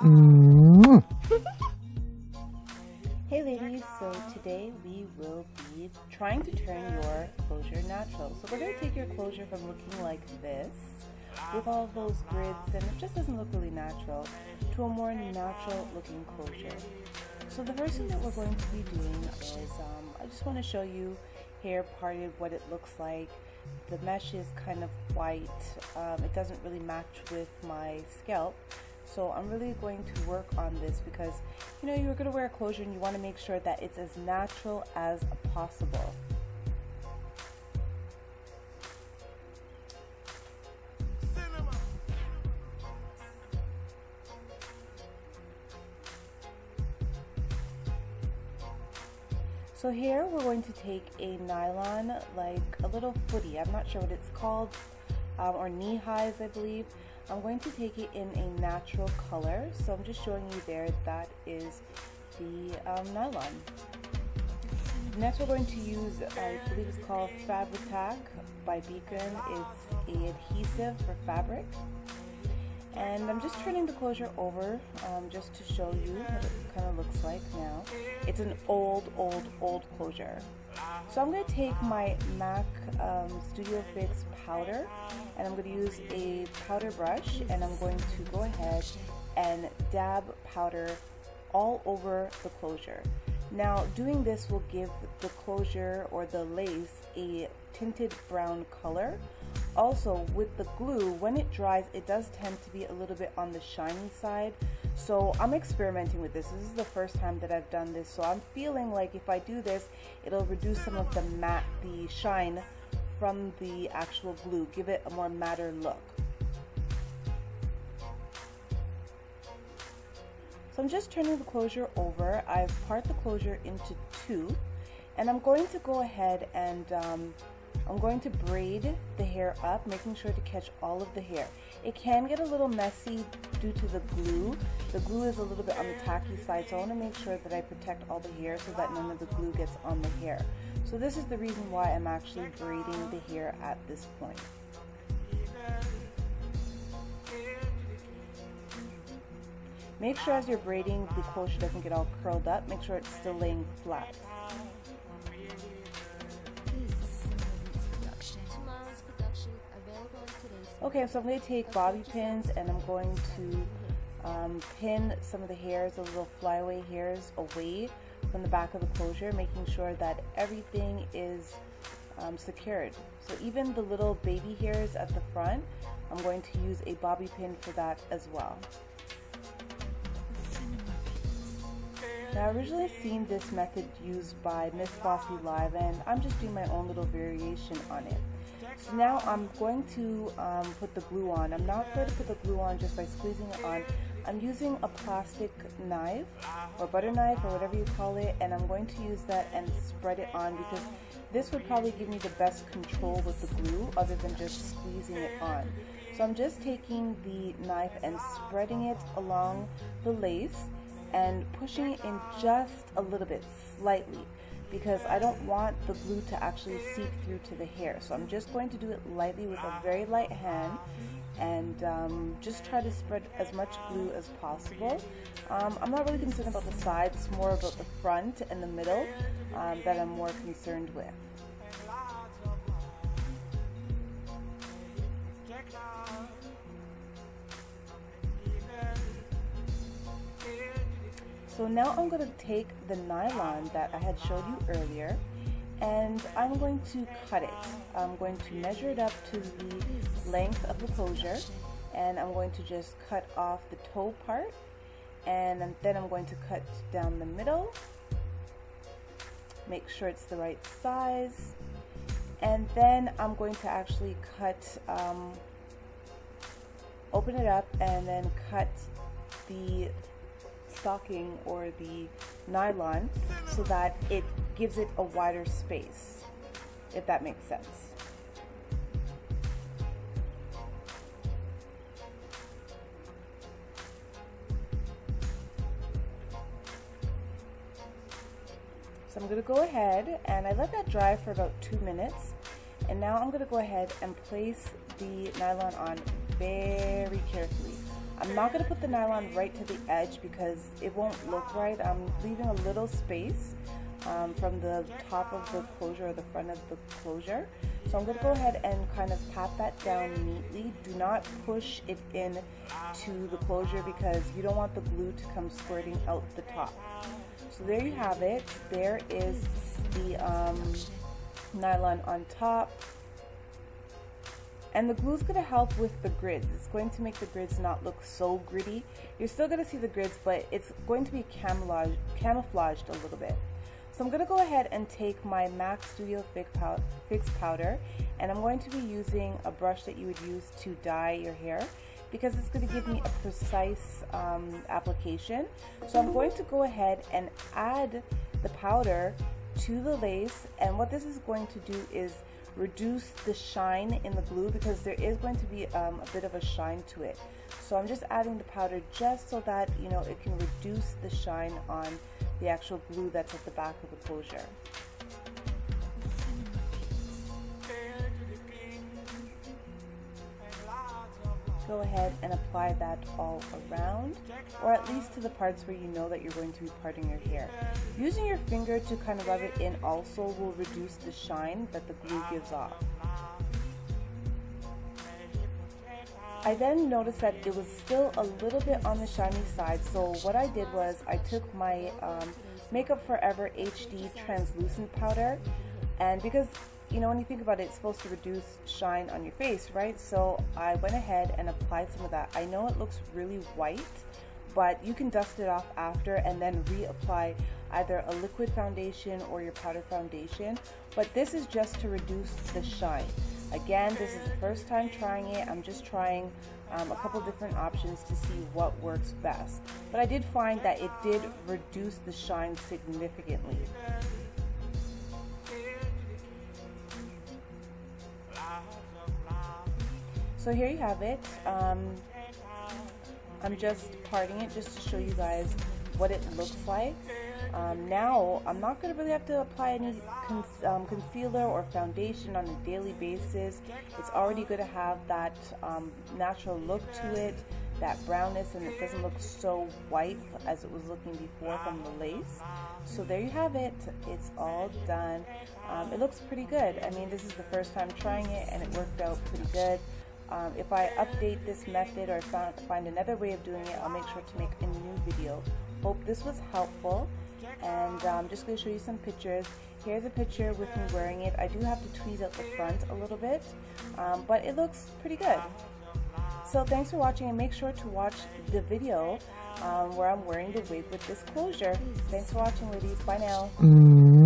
Hey ladies, so today we will be trying to turn your closure natural. So we're going to take your closure from looking like this, with all those grids, and it just doesn't look really natural, to a more natural looking closure. So the first thing that we're going to be doing is, I just want to show you hair parted, what it looks like. The mesh is kind of white, it doesn't really match with my scalp. So I'm really going to work on this because, you know, you're going to wear a closure and you want to make sure that it's as natural as possible. So here we're going to take a nylon, like a little footy, I'm not sure what it's called, or knee highs I believe. I'm going to take it in a natural color, so I'm just showing you there that is the nylon. Next we're going to use, I believe it's called Fabri-Tac by Beacon. It's an adhesive for fabric. And I'm just turning the closure over just to show you what it kind of looks like now. It's an old closure. So I'm going to take my MAC Studio Fix powder, and I'm going to use a powder brush, and I'm going to go ahead and dab powder all over the closure. Now doing this will give the closure or the lace a tinted brown color. Also with the glue, when it dries, it does tend to be a little bit on the shiny side. So I'm experimenting with this. This is the first time that I've done this. So I'm feeling like if I do this, it'll reduce some of the matte, the shine from the actual glue, give it a more matter look. So I'm just turning the closure over. I've part the closure into two, and I'm going to go ahead and I'm going to braid the hair up, making sure to catch all of the hair. It can get a little messy due to the glue. The glue is a little bit on the tacky side, so I want to make sure that I protect all the hair so that none of the glue gets on the hair. So this is the reason why I'm actually braiding the hair at this point. Make sure as you're braiding, the closure doesn't get all curled up. Make sure it's still laying flat. Okay, so I'm going to take bobby pins and I'm going to pin some of the hairs, the little flyaway hairs, away from the back of the closure, making sure that everything is secured. So even the little baby hairs at the front, I'm going to use a bobby pin for that as well. Now, I originally seen this method used by Miss Bossy Live, and I'm just doing my own little variation on it. So now I'm going to put the glue on. I'm not going to put the glue on just by squeezing it on. I'm using a plastic knife or butter knife or whatever you call it, and I'm going to use that and spread it on because this would probably give me the best control with the glue other than just squeezing it on. So I'm just taking the knife and spreading it along the lace and pushing it in just a little bit, slightly, because I don't want the glue to actually seep through to the hair. So I'm just going to do it lightly with a very light hand and just try to spread as much glue as possible. I'm not really concerned about the sides, it's more about the front and the middle that I'm more concerned with. So now I'm going to take the nylon that I had showed you earlier, and I'm going to cut it. I'm going to measure it up to the length of the closure, and I'm going to just cut off the toe part, and then I'm going to cut down the middle, make sure it's the right size, and then I'm going to actually cut, open it up and then cut the stocking or the nylon so that it gives it a wider space, if that makes sense. So I'm going to go ahead and I let that dry for about 2 minutes, and And now I'm going to go ahead and place the nylon on very carefully. I'm not going to put the nylon right to the edge because it won't look right. I'm leaving a little space from the top of the closure or the front of the closure. So I'm going to go ahead and kind of pat that down neatly. Do not push it in to the closure because you don't want the glue to come squirting out the top. So there you have it. There is the nylon on top. And the glue is going to help with the grids. It's going to make the grids not look so gritty. You're still going to see the grids, but it's going to be camouflaged a little bit. So I'm going to go ahead and take my MAC Studio Fix powder, and I'm going to be using a brush that you would use to dye your hair because it's going to give me a precise application. So I'm going to go ahead and add the powder to the lace, and what this is going to do is reduce the shine in the glue because there is going to be a bit of a shine to it. So I'm just adding the powder just so that, you know, it can reduce the shine on the actual glue that's at the back of the closure. Go ahead and apply that all around, or at least to the parts where you know that you're going to be parting your hair. Using your finger to kind of rub it in also will reduce the shine that the glue gives off. I then noticed that it was still a little bit on the shiny side, so what I did was I took my Makeup Forever HD translucent powder, and because, you know, when you think about it, it's supposed to reduce shine on your face, right? So I went ahead and applied some of that. I know it looks really white, but you can dust it off after and then reapply either a liquid foundation or your powder foundation, but this is just to reduce the shine. Again, this is the first time trying it. I'm just trying a couple different options to see what works best. But I did find that it did reduce the shine significantly. So here you have it. I'm just parting it just to show you guys what it looks like. Now, I'm not going to really have to apply any concealer or foundation on a daily basis. It's already going to have that natural look to it, that brownness, and it doesn't look so white as it was looking before from the lace. So there you have it. It's all done. It looks pretty good. I mean, this is the first time trying it, and it worked out pretty good. If I update this method or find another way of doing it, I'll make sure to make a new video. Hope this was helpful, and I'm just going to show you some pictures. Here's a picture with me wearing it. I do have to tweeze out the front a little bit, but it looks pretty good. So thanks for watching, and make sure to watch the video where I'm wearing the wig with this closure. Thanks for watching, ladies. Bye now.